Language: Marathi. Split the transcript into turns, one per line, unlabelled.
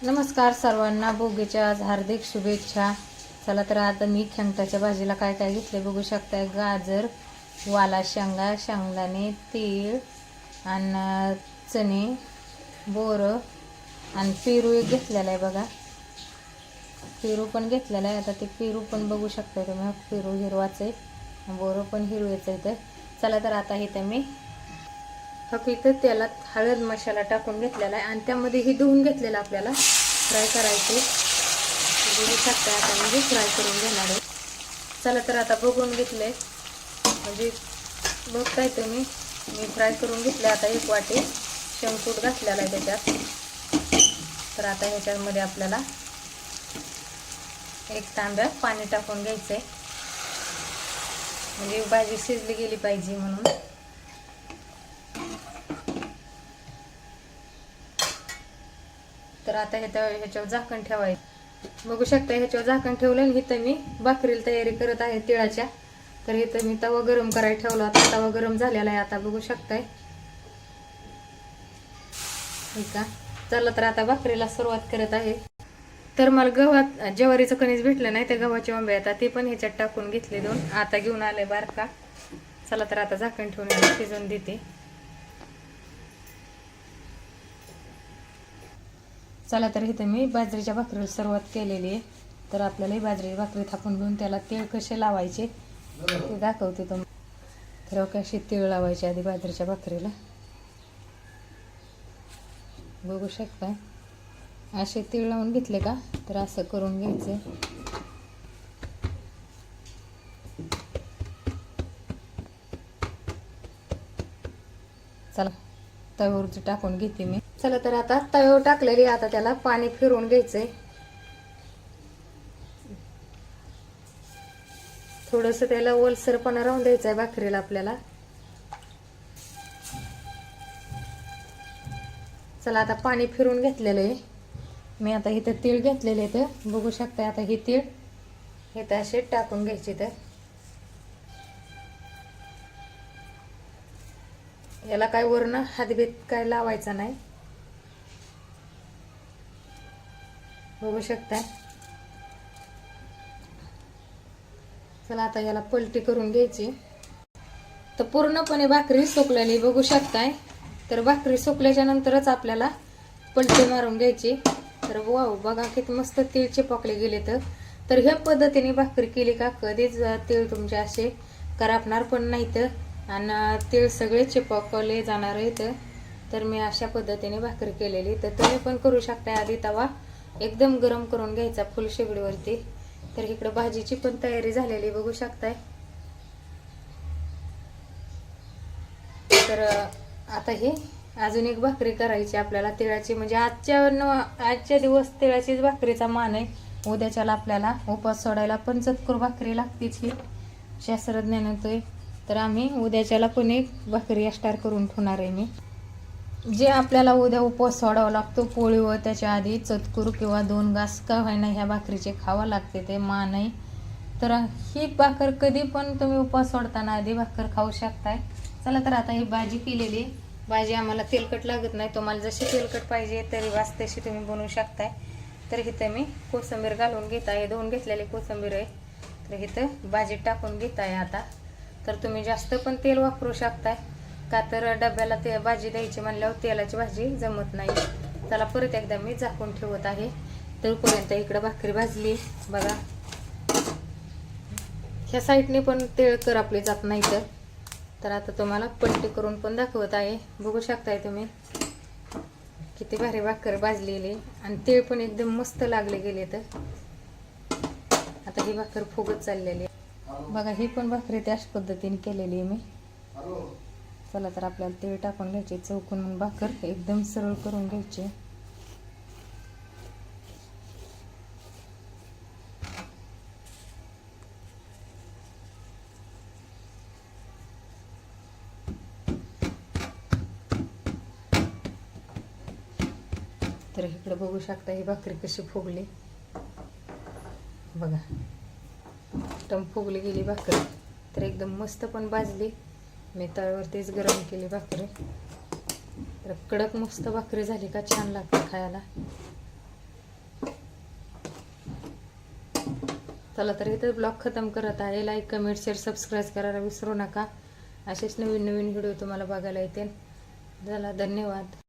नमस्कार सर्वांना, भोगीच्या आज हार्दिक शुभेच्छा. चला तर आता मी खेंगटाच्या भाजीला काय काय घेतले बघू शकताय. गाजर, वाला शेंगा, शेंगदाणे, तीळ आणि चणे, बोरं आणि पेरू एक घेतलेला आहे बघा. पेरू पण घेतलेला आहे. आता ते पेरू पण बघू शकताय तुम्ही. पेरू हिरवाच आहे, बोरं पण हिरवेच आहे. तर चला तर आता इथं मी इथं तेलात हळद मसाला टाकून घेतलेला आहे आणि त्यामध्ये हे धुवून घेतलेलं आपल्याला फ्राय करायचे. बघू शकता आता मी फ्राय करून घेणार आहे. चला तर आता बघून घेतले, म्हणजे बघताय तुम्ही मी फ्राय करून घेतले. आता एक वाटी शेंगकूट घातलेला आहे त्याच्यात. तर आता ह्याच्यामध्ये आपल्याला एक तांब्या पाणी टाकून घ्यायचंय, म्हणजे भाजी शिजली गेली पाहिजे म्हणून. तर आता ह्याच्यावर झाकण ठेवायचं. बघू शकता ह्याच्यावर झाकण ठेवलं आणि इथं मी भाकरीला तयारी करत आहे तिळाच्या. तर इथं मी तवा गरम करायला ठेवला होता. तवा गरम झालेला आहे आता बघू शकताय. ठीक आहे, चला तर आता भाकरीला सुरुवात करत आहे. तर मला गव्हात ज्वारीचं कणीस भेटलं नाही, तर गव्हाचे आंबे आता ते पण ह्याच्यात टाकून घेतले दोन. आता घेऊन आले बारका. चला तर आता झाकण ठेवून शिजवून देते. चला तर इथं मी बाजरीच्या भाकरीला सुरुवात केलेली आहे. तर आपल्याला ही बाजरीची भाकरी थापून घेऊन त्याला तीळ कसे लावायचे ते दाखवते तुम्ही. तर कशी तीळ लावायचे आधी बाजरीच्या भाकरीला बघू शकता. असे तीळ लावून घेतले का तर असं करून घ्यायचं. चला तव्यावरती टाकून घेते मी. चला तर आता तव्यावर टाकलेली, आता त्याला पाणी फिरवून घ्यायचंय. थोडस त्याला ओलसरपणा राहून द्यायचा आहे भाकरीला आपल्याला. चला आता पाणी फिरून घेतलेलं आहे मी. आता इथं तीळ घेतलेले तर बघू शकता. आता हे तीळ हे असे टाकून घ्यायचे. तर याला काय वरण हातबीत काय लावायचा नाही, बघू शकता. चला आता याला पलटी करून घ्यायची. तर पूर्णपणे भाकरी सुकलेली बघू शकताय. तर भाकरी सुकल्याच्या नंतरच आपल्याला पलटी मारून घ्यायची. तर वाव बघा किती मस्त तीळ चिपकले गेले. तर ह्या पद्धतीने भाकरी केली का कधीच तीळ तुमचे असे करापणार पण नाहीत आणि तीळ सगळे चिपकले जाणार आहेत. तर मी अशा पद्धतीने भाकरी केलेली. तर तुम्ही पण करू शकता. आधी तवा एकदम गरम करून घ्यायचा फुल शेगडीवरती. तर इकडे भाजीची पण तयारी झालेली बघू शकताय. तर आता हे अजून एक भाकरी करायची आपल्याला तिळाची, म्हणजे आजच्या दिवस तिळाचीच भाकरीचा मान आहे. उद्याच्याला आपल्याला उपवास सोडायला पण चतकुर भाकरी लागतेच ही शास्त्रज्ञान येतोय. तर आम्ही उद्याच्याला पण एक भाकरी स्टार करून ठेवणार आहे मी. जे आपल्याला उद्या उपवास सोडावा लागतो पोळी व त्याच्या आधी चतकुर किंवा 2 घास का होईना ह्या भाकरीचे खावा लागते, ते मान आहे. तर ही भाकर कधी पण तुम्ही उपवास सोडताना आधी भाकर खाऊ शकताय. चला तर आता ही भाजी केलेली. भाजी आम्हाला तेलकट लागत नाही, तुम्हाला जशी तेलकट पाहिजे तरी वास तशी तुम्ही बनवू शकताय. तर इथं मी कोथिंबीर घालून घेत आहे. 2 घेतलेली कोथिंबीर आहे. तर इथं भाजी टाकून घेत आहे आता. तर तुम्ही जास्त पण तेल वापरू शकताय का, तर डब्याला ते भाजी द्यायची म्हणल्यावर तेलाची भाजी जमत नाही. चला परत एकदा मी झाकून ठेवत आहे. तोपर्यंत इकडं भाकरी भाजली बघा. ह्या साईडने पण तेल करपले जात नाही. तर आता तुम्हाला पलटी करून पण दाखवत आहे. बघू शकताय तुम्ही किती भारी भाकर भाजलेली आणि तेल पण एकदम मस्त लागले गेले. तर आता ही भाकर फुगत चाललेली बघा. ही पण भाकरी त्याच पद्धतीने केलेली आहे मी. चला तर आपल्याला तेल टाकून घ्यायचे. चौकून भाकर एकदम सरळ करून घ्यायची. तर इकडे बघू शकता ही भाकरी कशी फुगली बघा. एकदम फुगली गेली भाकरी. तर एकदम मस्त पण भाजली. मी तव्यावरतीच गरम केली भाकरी. तर कडक मस्त भाकरी झाली का छान लागते खायला. चला तर इथं ब्लॉग खतम करत आहे. लाईक कमेंट शेअर सबस्क्राईब करायला विसरू नका. असेच नवीन नवीन व्हिडिओ तुम्हाला बघायला येतील. चला धन्यवाद.